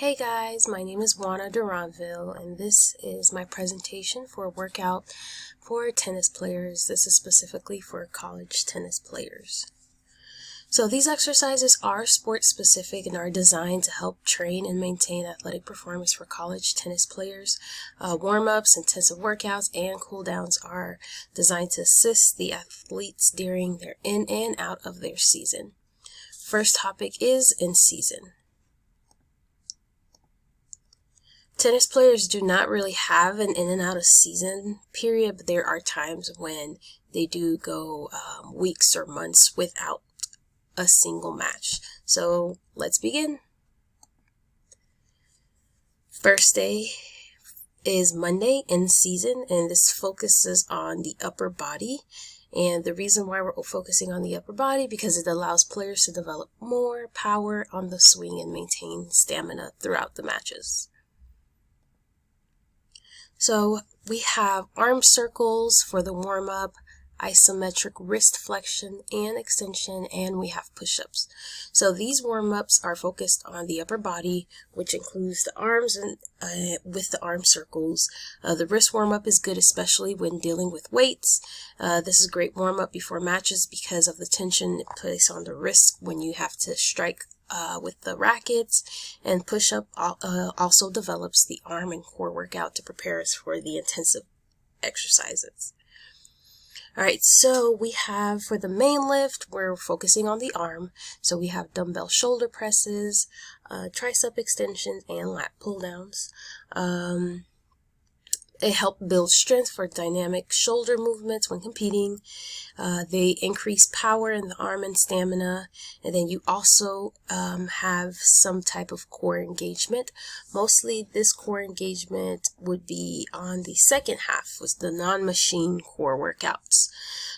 Hey guys, my name is Juana Duranville, and this is my presentation for a workout for tennis players. This is specifically for college tennis players. So these exercises are sport specific and are designed to help train and maintain athletic performance for college tennis players. Warm-ups, intensive workouts, and cool-downs are designed to assist the athletes during their in and out of their season. First topic is in season. Tennis players do not really have an in and out of season period, but there are times when they do go weeks or months without a single match. So let's begin. First day is Monday in season, and this focuses on the upper body. And the reason why we're focusing on the upper body, because it allows players to develop more power on the swing and maintain stamina throughout the matches. So we have arm circles for the warm-up, isometric wrist flexion and extension, and we have push-ups. So these warm-ups are focused on the upper body, which includes the arms and with the arm circles. The wrist warm-up is good, especially when dealing with weights. This is a great warm-up before matches because of the tension it places on the wrist when you have to strike with the rackets, and push-up also develops the arm and core workout to prepare us for the intensive exercises. Alright, so we have for the main lift, we're focusing on the arm. So we have dumbbell shoulder presses, tricep extensions, and lat pull downs. They help build strength for dynamic shoulder movements when competing. They increase power in the arm and stamina. And then you also have some type of core engagement. Mostly this core engagement would be on the second half, with the non-machine core workouts.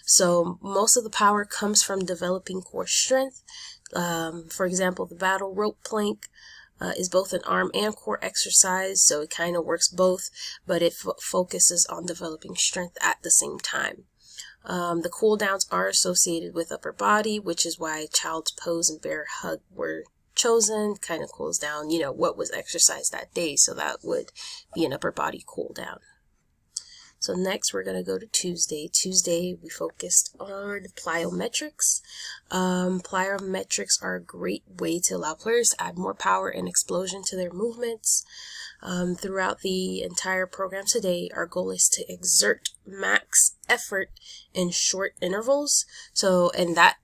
So most of the power comes from developing core strength. For example, the battle rope plank is both an arm and core exercise, so it kind of works both, but it focuses on developing strength at the same time. The cool downs are associated with upper body, which is why child's pose and bear hug were chosen. Kind of cools down, what was exercised that day, so that would be an upper body cool down. So next we're going to go to Tuesday. Tuesday we focused on plyometrics. Plyometrics are a great way to allow players to add more power and explosion to their movements. Throughout the entire program today, our goal is to exert max effort in short intervals. And that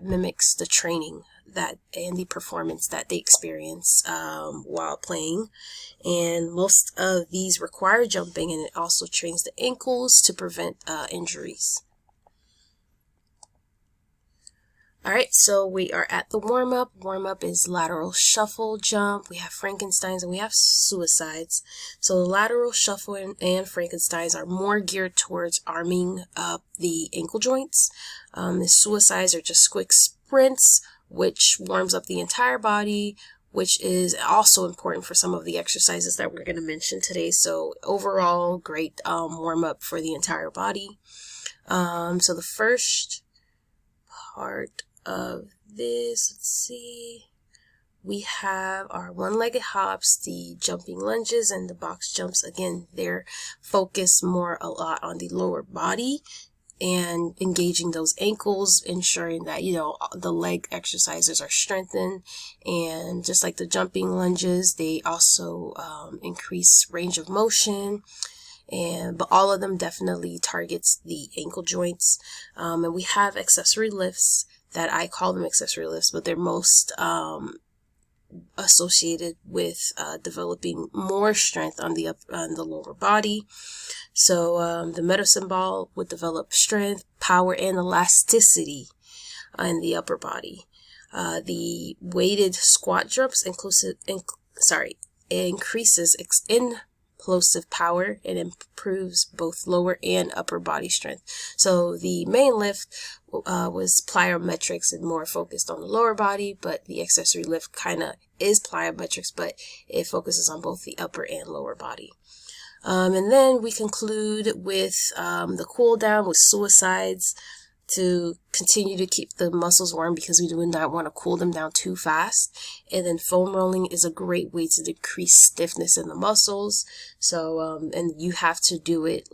mimics the training and the performance that they experience while playing. And most of these require jumping, and it also trains the ankles to prevent injuries. Alright, so we are at the warm-up. Warm-up is lateral shuffle, jump. We have Frankensteins and we have suicides. So the lateral shuffle and Frankensteins are more geared towards arming up the ankle joints. The suicides are just quick sprints, which warms up the entire body, which is also important for some of the exercises that we're going to mention today. So overall, great warm-up for the entire body. So the first part of this, let's see, we have our one-legged hops, the jumping lunges, and the box jumps. Again, they're focused a lot on the lower body and engaging those ankles, ensuring that the leg exercises are strengthened. And just like the jumping lunges, they also increase range of motion, but all of them definitely targets the ankle joints. And we have accessory lifts that I call them accessory lifts, but they're most associated with developing more strength on the lower body. So the medicine ball would develop strength, power, and elasticity in the upper body. The weighted squat jumps increases explosive power and improves both lower and upper body strength. So the main lift was plyometrics and more focused on the lower body, but the accessory lift kind of is plyometrics, but it focuses on both the upper and lower body. And then we conclude with the cool down with suicides. to continue to keep the muscles warm because we do not want to cool them down too fast. And then foam rolling is a great way to decrease stiffness in the muscles. So, and you have to do it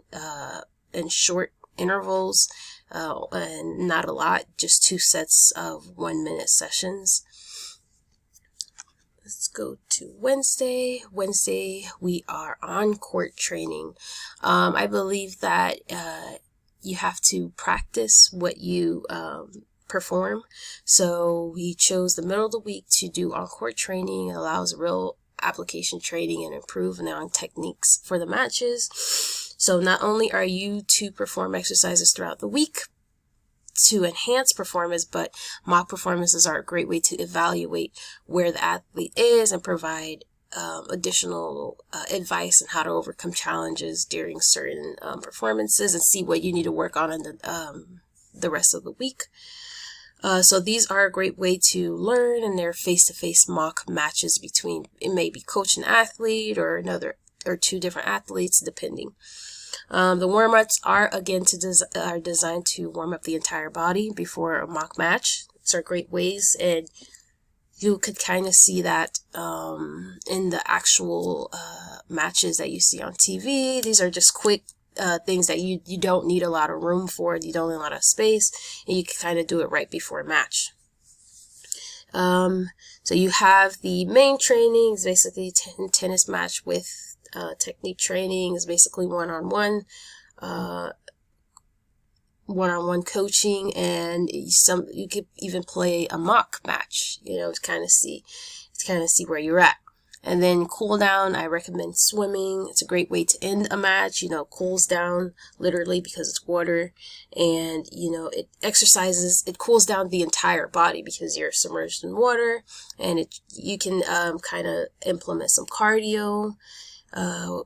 in short intervals and not a lot, just 2 sets of 1-minute sessions. Let's go to Wednesday. Wednesday, we are on court training. I believe that you have to practice what you perform. So we chose the middle of the week to do on-court training. It allows real application training and improving on techniques for the matches. So not only are you to perform exercises throughout the week to enhance performance, but mock performances are a great way to evaluate where the athlete is and provide additional advice on how to overcome challenges during certain performances and see what you need to work on in the rest of the week. So these are a great way to learn, and they're face-to-face mock matches between, it may be coach and athlete or another or 2 different athletes depending. The warm-ups are again are designed to warm up the entire body before a mock match. These are great ways, and you could kind of see that in the actual matches that you see on TV. These are just quick things that you don't need a lot of room for, you don't need a lot of space, and you can kind of do it right before a match. So you have the main training, it's basically tennis match with technique training, is basically one-on-one coaching, and you could even play a mock match, to kind of see where you're at. And then cool down, I recommend swimming. It's a great way to end a match, cools down literally because it's water, and it cools down the entire body because you're submerged in water, and you can kind of implement some cardio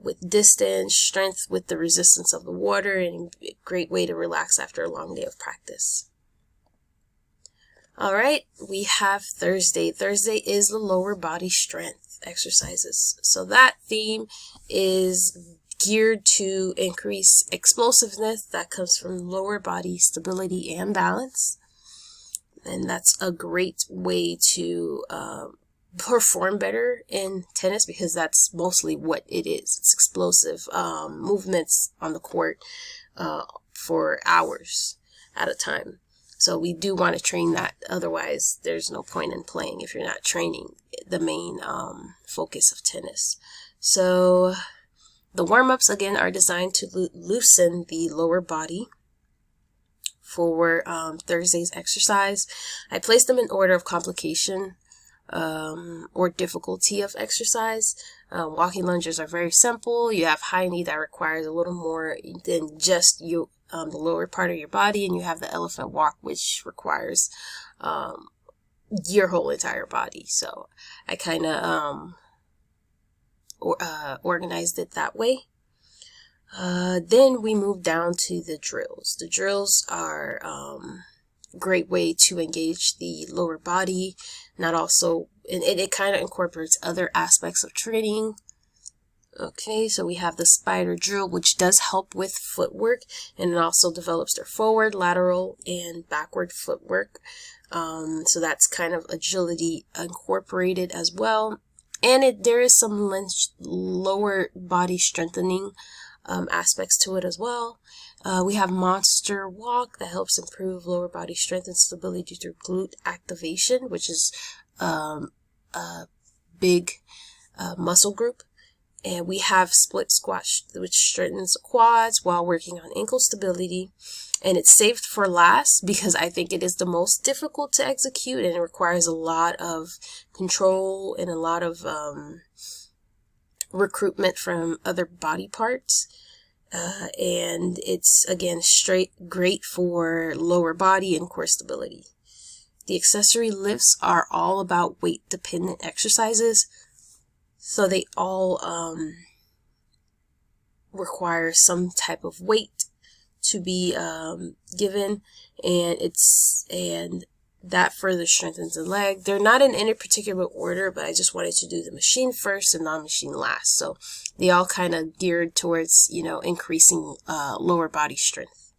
with distance, strength with the resistance of the water, and a great way to relax after a long day of practice. All right, we have Thursday. Thursday is the lower body strength exercises. So that theme is geared to increase explosiveness that comes from lower body stability and balance. And that's a great way to perform better in tennis because that's mostly what it is. It's explosive movements on the court for hours at a time. So we do want to train that. Otherwise, there's no point in playing if you're not training the main focus of tennis. So the warm-ups, again, are designed to loosen the lower body for Thursday's exercise. I placed them in order of complication or difficulty of exercise. Walking lunges are very simple. You have high knee that requires a little more than just the lower part of your body, and you have the elephant walk, which requires your whole entire body. So I kind of organized it that way. Then we move down to the drills. The drills are a great way to engage the lower body, and it kind of incorporates other aspects of training. Okay, so we have the spider drill, which does help with footwork, and it also develops their forward, lateral, and backward footwork. So that's kind of agility incorporated as well. And there is some lower body strengthening aspects to it as well. We have monster walk that helps improve lower body strength and stability through glute activation, which is a big muscle group. And we have split squat, which strengthens the quads while working on ankle stability. And it's saved for last because I think it is the most difficult to execute, and it requires a lot of control and a lot of recruitment from other body parts. And it's, again, great for lower body and core stability. The accessory lifts are all about weight-dependent exercises. So they all require some type of weight to be given, and that further strengthens the leg. They're not in any particular order, but I just wanted to do the machine first and non-machine last. So they all kind of geared towards increasing lower body strength.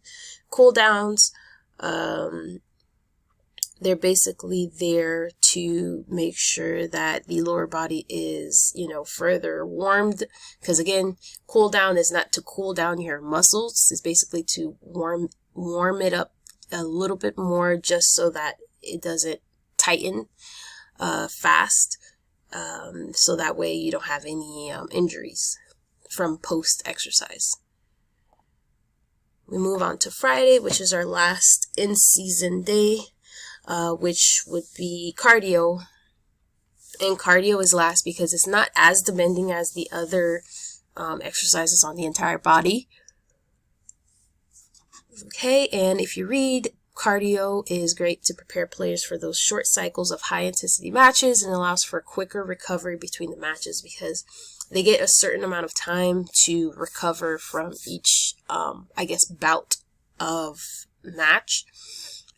Cool downs They're basically there to make sure that the lower body is, further warmed. Because again, cool down is not to cool down your muscles. It's basically to warm it up a little bit more, just so that it doesn't tighten fast. So that way you don't have any injuries from post-exercise. We move on to Friday, which is our last in-season day, which would be cardio. And cardio is last because it's not as demanding as the other exercises on the entire body. Okay, and if you read, cardio is great to prepare players for those short cycles of high intensity matches and allows for quicker recovery between the matches because they get a certain amount of time to recover from each, bout of match.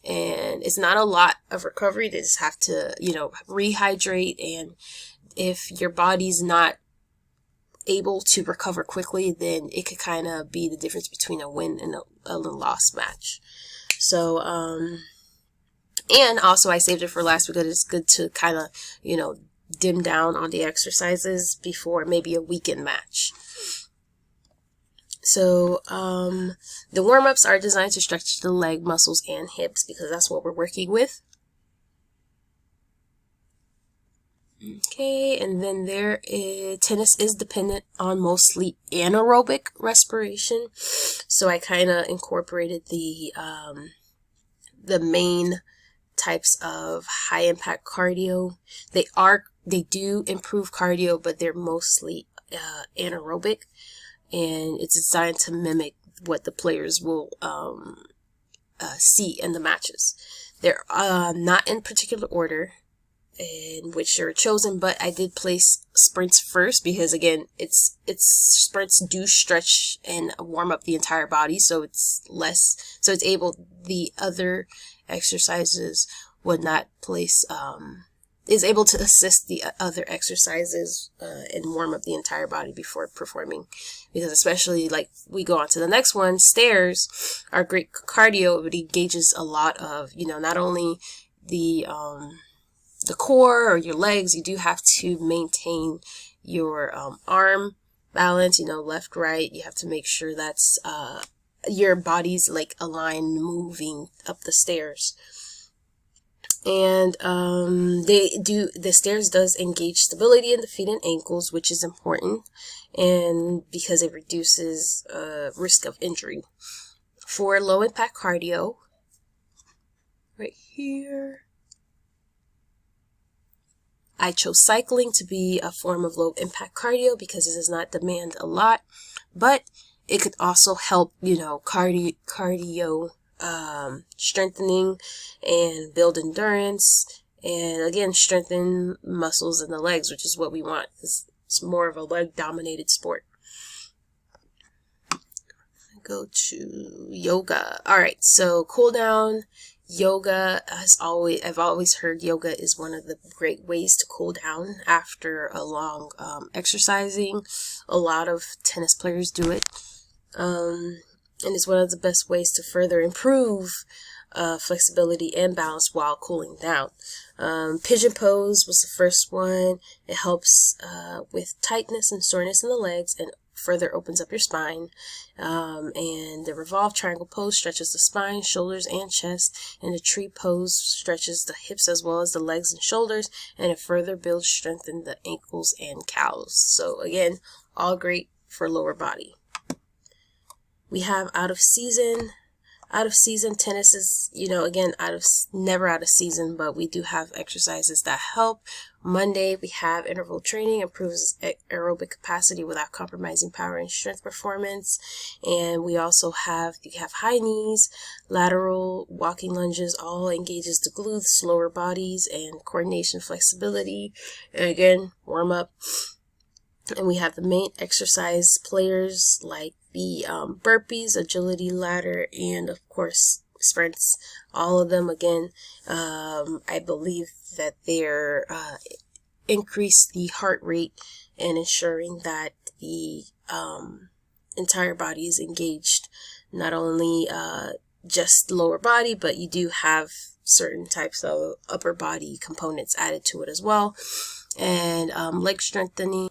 And it's not a lot of recovery. They just have to, rehydrate. And if your body's not able to recover quickly, then it could kind of be the difference between a win and a lost match. So, and also I saved it for last because it's good to kind of, dim down on the exercises before maybe a weekend match. So, the warm-ups are designed to stretch the leg muscles and hips because that's what we're working with. Okay, and then tennis is dependent on mostly anaerobic respiration. So I kind of incorporated the main types of high impact cardio. They do improve cardio, but they're mostly anaerobic, and it's designed to mimic what the players will see in the matches. They're not in particular order in which they're chosen, but I did place sprints first because again, it's sprints do stretch and warm up the entire body, so the other exercises would not place is able to assist the other exercises and warm up the entire body before performing, because especially like we go on to the next one, stairs are great cardio. It engages a lot of not only the core or your legs. You do have to maintain your arm balance, left, right. You have to make sure that's your body's like aligned moving up the stairs. And the stairs does engage stability in the feet and ankles, which is important, and because it reduces risk of injury. For low impact cardio, right here, I chose cycling to be a form of low impact cardio because it does not demand a lot, but it could also help, cardio strengthening and build endurance, and again strengthen muscles in the legs, which is what we want. It's more of a leg dominated sport. Go to yoga. All right, so cool down. Yoga I've always heard yoga is one of the great ways to cool down after a long exercising. A lot of tennis players do it. And it's one of the best ways to further improve flexibility and balance while cooling down. Pigeon pose was the first one. It helps with tightness and soreness in the legs and further opens up your spine. And the revolved triangle pose stretches the spine, shoulders, and chest. And the tree pose stretches the hips as well as the legs and shoulders. And it further builds strength in the ankles and calves. So again, all great for lower body. We have out of season. Out of season tennis is, again, never out of season, but we do have exercises that help. Monday, we have interval training, improves aerobic capacity without compromising power and strength performance. And we also have high knees, lateral walking lunges, all engages the glutes, lower bodies, and coordination flexibility. And again, warm up. And we have the main exercise players like the burpees, agility ladder, and of course sprints. All of them, again, I believe that they're increase the heart rate and ensuring that the entire body is engaged, not only just lower body, but you do have certain types of upper body components added to it as well. And leg strengthening,